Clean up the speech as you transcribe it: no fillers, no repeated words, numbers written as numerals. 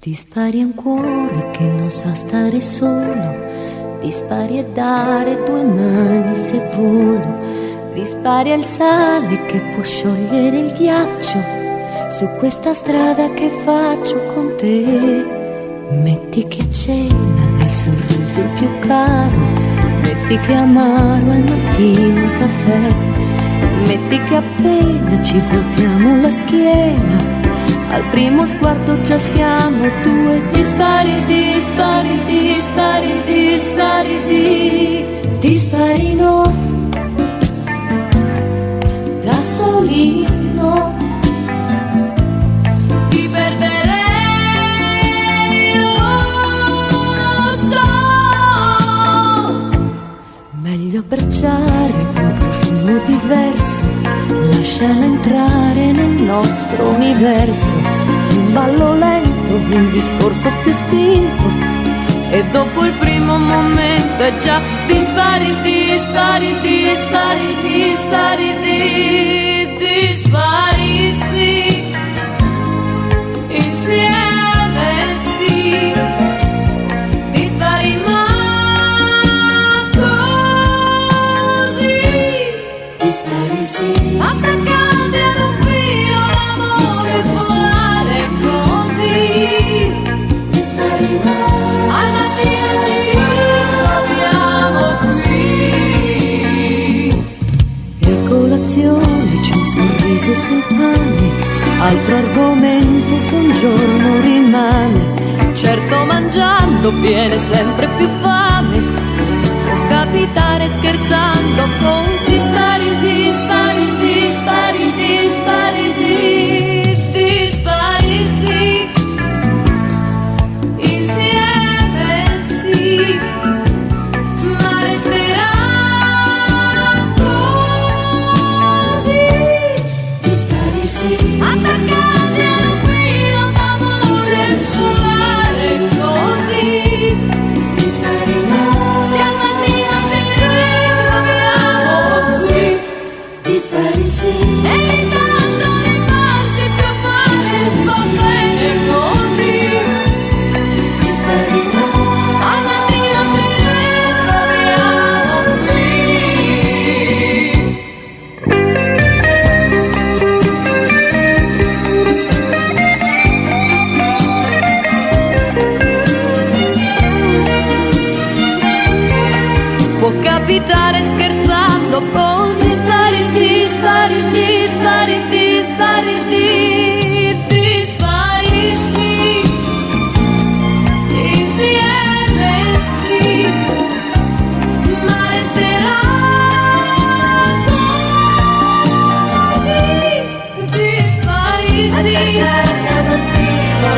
Dispari a un cuore che non sa stare solo, dispari a dare due mani se volo, dispari al sale che può sciogliere il ghiaccio su questa strada che faccio con te. Metti che a cena è il sorriso il più caro, metti che amaro al mattino un caffè, metti che appena ci voltiamo la schiena al primo sguardo già siamo due. Dispari, dispari, dispari, dispari, dispari no, da solino ti perderei, lo so. Meglio abbracciare un profumo diverso, lasciala entrare nel nostro universo, un ballo lento, un discorso più spinto, e dopo il primo momento è già dispari, dispari, dispari, dispari, dispari, sì, insieme sì, dispari ma così, dispari sì, attaccati ad un filo l'amore volare così, dispari ma al mattino ci ritroviamo qui. E a colazione c'è un sorriso sul pane, altro argomento se un giorno rimane, certo mangiando viene sempre più fame, può capitare scherzando con dispari, dispari, dispari, dispari, dispari sì, insieme sì, ma resterà così, dispari sì, attaccati a un filo d'amore volare così, dispari ma se al mattino ci ritroviamo qui, dispari sì, evitando le fasi più amare, va bene così, dispari ma al mattino ci ritroviamo qui. Può capitare scherzando con dispari, dispari, dispari, dispari, dispari sì, insieme sì, ma resterà così, dispari sì, attaccati ad un filo